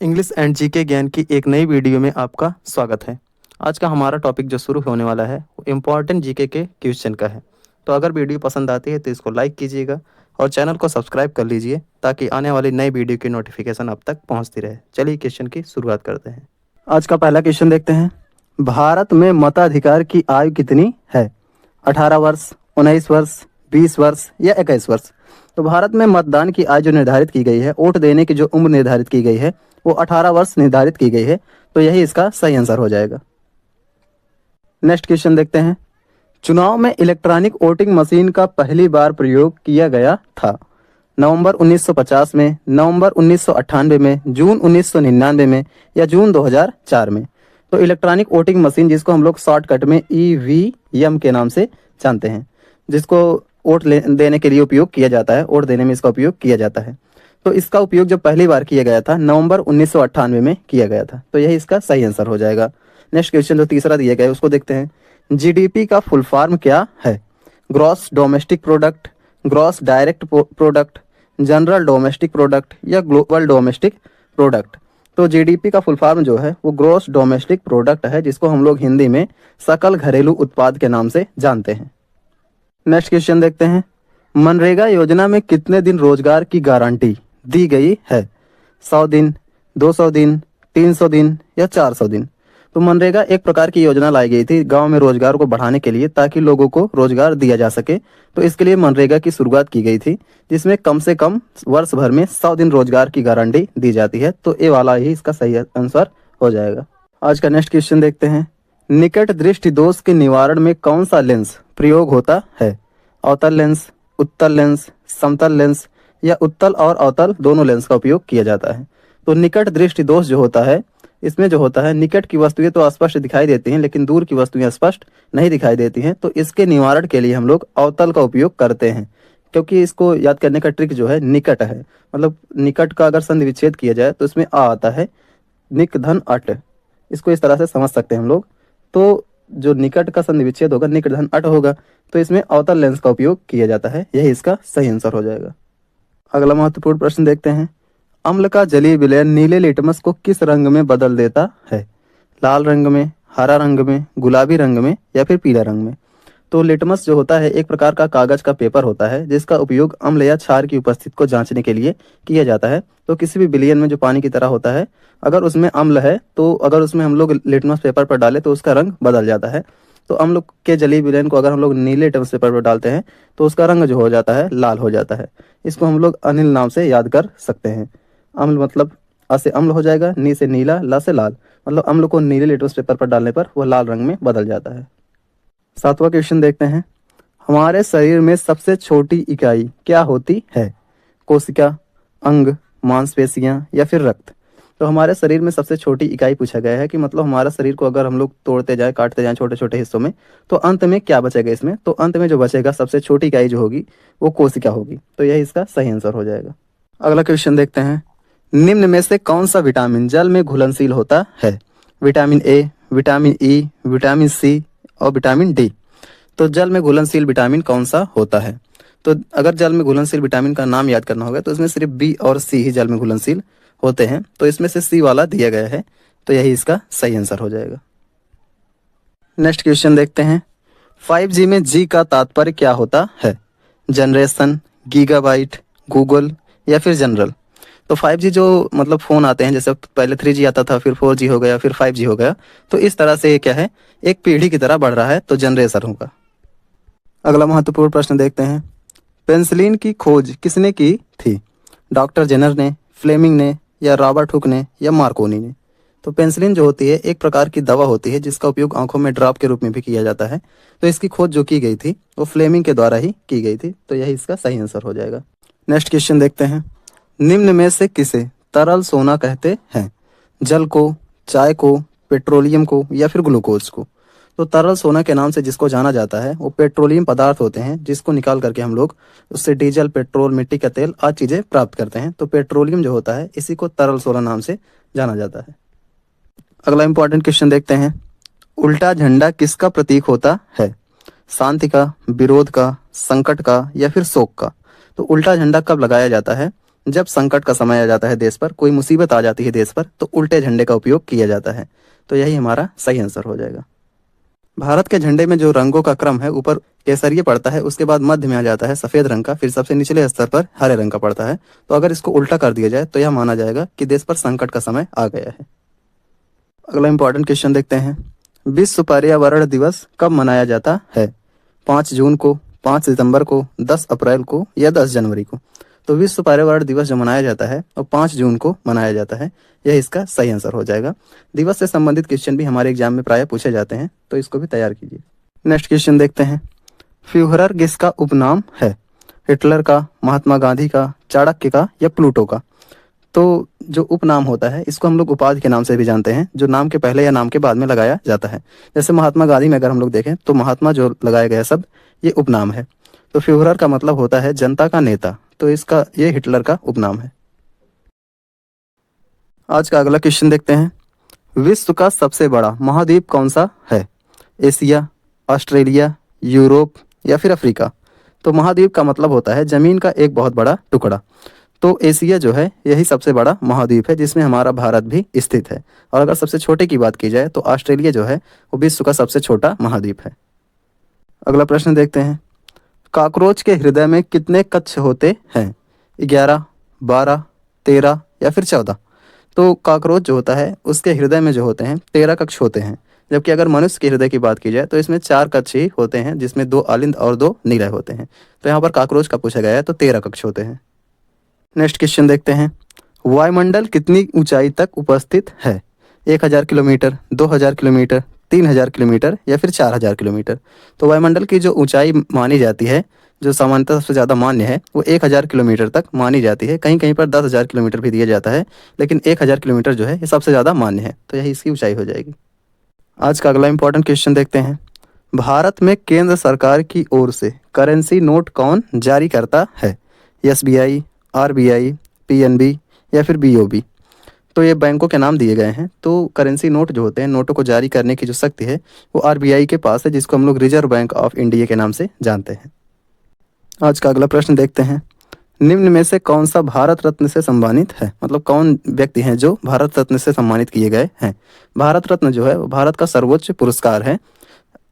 English and GK ज्ञान की एक नई वीडियो में आपका स्वागत है। आज का हमारा टॉपिक जो शुरू होने वाला है वो इम्पॉर्टेंट जीके के क्वेश्चन का है। तो अगर वीडियो पसंद आती है तो इसको लाइक कीजिएगा और चैनल को सब्सक्राइब कर लीजिए ताकि आने वाली नई वीडियो की नोटिफिकेशन आप तक पहुंचती रहे। चलिए क्वेश्चन की शुरुआत करते हैं। आज का पहला क्वेश्चन देखते हैं। भारत में मताधिकार की आयु कितनी है? 18 वर्ष, 19 वर्ष, 20 वर्ष या 21 वर्ष? तो भारत में मतदान की आयु जो निर्धारित की गई है, वोट देने की जो उम्र निर्धारित की गई है वो 18 वर्ष निर्धारित की गई है। तो यही इसका सही आंसर हो जाएगा। नेक्स्ट क्वेश्चन देखते हैं। चुनाव में इलेक्ट्रॉनिक वोटिंग मशीन का पहली बार प्रयोग किया गया था? नवंबर 1950 में, नवंबर 1998 में, जून 1999 में या जून 2004 में? तो इलेक्ट्रॉनिक वोटिंग मशीन, जिसको हम लोग शॉर्टकट में ईवीएम के नाम से जानते हैं, जिसको वोट देने के लिए उपयोग किया जाता है, वोट देने में इसका उपयोग किया जाता है। तो इसका उपयोग जब पहली बार किया गया था नवंबर 1998 में किया गया था। तो यही इसका सही आंसर हो जाएगा। नेक्स्ट क्वेश्चन जो तीसरा दिया गया है उसको देखते हैं। जीडीपी का फुल फॉर्म क्या है? Gross domestic product, gross direct product, general domestic product या ग्लोबल डोमेस्टिक प्रोडक्ट? तो जीडीपी का फुल फॉर्म जो है वो ग्रॉस डोमेस्टिक प्रोडक्ट है, जिसको हम लोग हिंदी में सकल घरेलू उत्पाद के नाम से जानते हैं। नेक्स्ट क्वेश्चन देखते हैं। मनरेगा योजना में कितने दिन रोजगार की गारंटी दी गई है? 100 दिन, 200 दिन, 300 दिन या 400 दिन? तो मनरेगा एक प्रकार की योजना लाई गई थी गांव में रोजगार को बढ़ाने के लिए, ताकि लोगों को रोजगार दिया जा सके। तो इसके लिए मनरेगा की शुरुआत की गई थी, जिसमें कम से कम वर्ष भर में 100 दिन रोजगार की गारंटी दी जाती है। तो ये वाला ही इसका सही आंसर हो जाएगा। आज का नेक्स्ट क्वेश्चन देखते हैं। निकट दृष्टि दोष के निवारण में कौन सा लेंस प्रयोग होता है? अवतल लेंस, उत्तल लेंस, समतल लेंस या उत्तल और अवतल दोनों लेंस का उपयोग किया जाता है? तो निकट दृष्टि दोष जो होता है, इसमें जो होता है निकट की वस्तुएं तो स्पष्ट दिखाई देती हैं, लेकिन दूर की वस्तुएं स्पष्ट नहीं दिखाई देती हैं। तो इसके निवारण के लिए हम लोग अवतल का उपयोग करते हैं, क्योंकि इसको याद करने का ट्रिक जो है निकट है। मतलब निकट का अगर संधि विच्छेद किया जाए तो इसमें आ आता है, निक धन अट। इसको इस तरह से समझ सकते हैं हम लोग। तो जो निकट का संधि विच्छेद होगा, निकट धन अट होगा, तो इसमें अवतल लेंस का उपयोग किया जाता है। यही इसका सही आंसर हो जाएगा। अगला महत्वपूर्ण प्रश्न देखते हैं। अम्ल का जलीय विलयन नीले लिटमस को किस रंग में बदल देता है? लाल रंग में, हरा रंग में, गुलाबी रंग में या फिर पीला रंग में? तो लिटमस जो होता है एक प्रकार का कागज का पेपर होता है, जिसका उपयोग अम्ल या क्षार की उपस्थिति को जांचने के लिए किया जाता है। तो किसी भी विलयन में जो पानी की तरह होता है, अगर उसमें अम्ल है तो अगर उसमें हम लोग लिटमस पेपर पर डालें तो उसका रंग बदल जाता है। तो अम्ल के जलीय विलयन को अगर हम लोग नीले लिटमस पेपर पर डालते हैं तो उसका रंग जो हो जाता है लाल हो जाता है। इसको हम लोग अनिल नाम से याद कर सकते हैं। अम्ल मतलब अ से अम्ल हो जाएगा, नी से नीला, ला से लाल। मतलब अम्ल को नीले लिटमस पेपर पर डालने पर वह लाल रंग में बदल जाता है। सातवां क्वेश्चन देखते हैं। हमारे शरीर में सबसे छोटी इकाई क्या होती है? कोशिका, अंग, मांसपेशियां या फिर रक्त? तो हमारे शरीर में सबसे छोटी इकाई पूछा गया है कि मतलब हमारा शरीर को अगर हम लोग तोड़ते जाए, काटते जाए छोटे छोटे हिस्सों में, तो अंत में क्या बचेगा इसमें? तो अंत में जो बचेगा सबसे छोटी इकाई जो होगी वो कोशिका होगी। तो यही इसका सही आंसर हो जाएगा। अगला क्वेश्चन देखते हैं। निम्न में से कौन सा विटामिन जल में घुलनशील होता है? Vitamin A, vitamin E, vitamin C और विटामिन डी? तो जल में घुलनशील विटामिन कौन सा होता है? तो अगर जल में घुलनशील विटामिन का नाम याद करना होगा तो इसमें सिर्फ बी और सी ही जल में घुलनशील होते हैं। तो इसमें से सी वाला दिया गया है। तो यही इसका सही आंसर हो जाएगा। नेक्स्ट क्वेश्चन देखते हैं। 5G में जी का तात्पर्य क्या होता है? जनरेशन, गीगाबाइट, गूगल या फिर जनरल? तो 5G जो मतलब फ़ोन आते हैं, जैसे पहले 3G आता था, फिर 4G हो गया, फिर 5G हो गया, तो इस तरह से ये क्या है, एक पीढ़ी की तरह बढ़ रहा है। तो जनरेशन होगा। अगला महत्वपूर्ण प्रश्न देखते हैं। पेंसिलिन की खोज किसने की थी? डॉक्टर जेनर ने, फ्लेमिंग ने या रॉबर्ट हुक ने या मार्कोनी ने? तो पेंसिलिन जो होती है एक प्रकार की दवा होती है, जिसका उपयोग आंखों में ड्रॉप के रूप में भी किया जाता है। तो इसकी खोज जो की गई थी वो फ्लेमिंग के द्वारा ही की गई थी। तो यही इसका सही आंसर हो जाएगा। नेक्स्ट क्वेश्चन देखते हैं। निम्न में से किसे तरल सोना कहते हैं? जल को, चाय को, पेट्रोलियम को या फिर ग्लूकोज को? तो तरल सोना के नाम से जिसको जाना जाता है वो पेट्रोलियम पदार्थ होते हैं, जिसको निकाल करके हम लोग उससे डीजल, पेट्रोल, मिट्टी का तेल आदि चीजें प्राप्त करते हैं। तो पेट्रोलियम जो होता है इसी को तरल सोना नाम से जाना जाता है। अगला इंपॉर्टेंट क्वेश्चन देखते हैं। उल्टा झंडा किसका प्रतीक होता है? शांति का, विरोध का, संकट का या फिर शोक का? तो उल्टा झंडा कब लगाया जाता है? जब संकट का समय आ जाता है देश पर, कोई मुसीबत आ जाती है देश पर, तो उल्टे झंडे का उपयोग किया जाता है। तो यही हमारा सही आंसर हो जाएगा। भारत के झंडे में जो रंगों का क्रम है, ऊपर केसरिया पड़ता है, उसके बाद मध्य में आ जाता है सफेद रंग का, फिर सबसे निचले स्तर पर हरे रंग का पड़ता है। तो अगर इसको उल्टा कर दिया जाए तो यह माना जाएगा कि देश पर संकट का समय आ गया है। अगला इंपॉर्टेंट क्वेश्चन देखते हैं। विश्व पर्यावरण दिवस कब मनाया जाता है? 5 जून को, 5 सितंबर को, 10 अप्रैल को या 10 जनवरी को? तो विश्व पर्यावरण दिवस जो मनाया जाता है वो 5 जून को मनाया जाता है। यह इसका सही आंसर हो जाएगा। दिवस से संबंधित क्वेश्चन भी हमारे एग्जाम में प्रायः पूछे जाते हैं, तो इसको भी तैयार कीजिए। नेक्स्ट क्वेश्चन देखते हैं। फ्यूहरर किसका उपनाम है? हिटलर का, महात्मा गांधी का, चाणक्य का या प्लूटो का? तो जो उपनाम होता है इसको हम लोग उपाधि के नाम से भी जानते हैं, जो नाम के पहले या नाम के बाद में लगाया जाता है। जैसे महात्मा गांधी में अगर हम लोग देखें तो महात्मा जो लगाया गया शब्द ये उपनाम है। तो फ्यूहरर का मतलब होता है जनता का नेता, तो इसका ये हिटलर का उपनाम है। आज का अगला क्वेश्चन देखते हैं। विश्व का सबसे बड़ा महाद्वीप कौन सा है? एशिया, ऑस्ट्रेलिया, यूरोप या फिर अफ्रीका? तो महाद्वीप का मतलब होता है जमीन का एक बहुत बड़ा टुकड़ा। तो एशिया जो है यही सबसे बड़ा महाद्वीप है, जिसमें हमारा भारत भी स्थित है। और अगर सबसे छोटे की बात की जाए तो ऑस्ट्रेलिया जो है वो विश्व का सबसे छोटा महाद्वीप है। अगला प्रश्न देखते हैं। कॉकरोच के हृदय में कितने कक्ष होते हैं? 11, 12, 13 या फिर 14? तो कॉकरोच जो होता है उसके हृदय में जो होते हैं 13 कक्ष होते हैं। जबकि अगर मनुष्य के हृदय की बात की जाए तो इसमें 4 कक्ष ही होते हैं, जिसमें 2 आलिंद और 2 निलय होते हैं। तो यहाँ पर कॉकरोच का पूछा गया है तो 13 कक्ष होते हैं। नेक्स्ट क्वेश्चन देखते हैं। वायुमंडल कितनी ऊंचाई तक उपस्थित है? 1000 किलोमीटर, 2000 किलोमीटर, 3000 किलोमीटर या फिर 4000 किलोमीटर? तो वायुमंडल की जो ऊंचाई मानी जाती है, जो सामान्यतः सबसे ज़्यादा मान्य है, वो 1000 किलोमीटर तक मानी जाती है। कहीं कहीं पर 10,000 किलोमीटर भी दिया जाता है, लेकिन 1000 किलोमीटर जो है ये सबसे ज़्यादा मान्य है। तो यही इसकी ऊंचाई हो जाएगी। आज का अगला इंपॉर्टेंट क्वेश्चन देखते हैं। भारत में केंद्र सरकार की ओर से करेंसी नोट कौन जारी करता है? SBI, RBI, PNB या फिर BOB? तो ये बैंकों के नाम दिए गए हैं। तो करेंसी नोट जो होते हैं, नोटों को जारी करने की जो शक्ति है वो RBI के पास है, जिसको हम लोग रिजर्व बैंक ऑफ इंडिया के नाम से जानते हैं। आज का अगला प्रश्न देखते हैं। निम्न में से कौन सा भारत रत्न से सम्मानित है? मतलब कौन व्यक्ति हैं जो भारत रत्न से सम्मानित किए गए हैं? भारत रत्न जो है वो भारत का सर्वोच्च पुरस्कार है।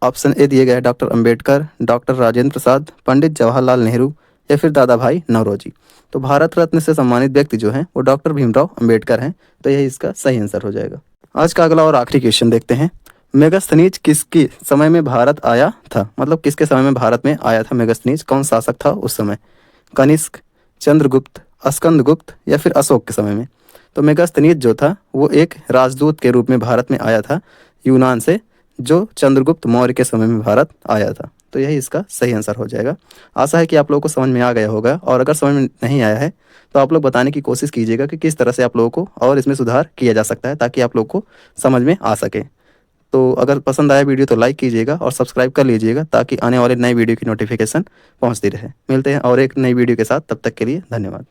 ऑप्शन ए दिए गए हैं डॉक्टर अंबेडकर, डॉक्टर राजेंद्र प्रसाद, पंडित जवाहरलाल नेहरू या फिर दादा भाई नौरोजी। तो भारत रत्न से सम्मानित व्यक्ति जो हैं वो डॉक्टर भीमराव अंबेडकर हैं। तो यही इसका सही आंसर हो जाएगा। आज का अगला और आखिरी क्वेश्चन देखते हैं। मेगास्थनीज किसके समय में भारत आया था? मतलब किसके समय में भारत में आया था मेगास्थनीज? कौन शासक था उस समय? कनिष्क, चंद्रगुप्त, स्कंदगुप्त या फिर अशोक के समय में? तो मेगास्थनीज जो था वो एक राजदूत के रूप में भारत में आया था यूनान से, जो चंद्रगुप्त मौर्य के समय में भारत आया था। तो यही इसका सही आंसर हो जाएगा। आशा है कि आप लोगों को समझ में आ गया होगा, और अगर समझ में नहीं आया है तो आप लोग बताने की कोशिश कीजिएगा कि किस तरह से आप लोगों को और इसमें सुधार किया जा सकता है, ताकि आप लोग को समझ में आ सके। तो अगर पसंद आया वीडियो तो लाइक कीजिएगा और सब्सक्राइब कर लीजिएगा, ताकि आने वाले नए वीडियो की नोटिफिकेशन पहुंचती रहे। मिलते हैं और एक नई वीडियो के साथ, तब तक के लिए धन्यवाद।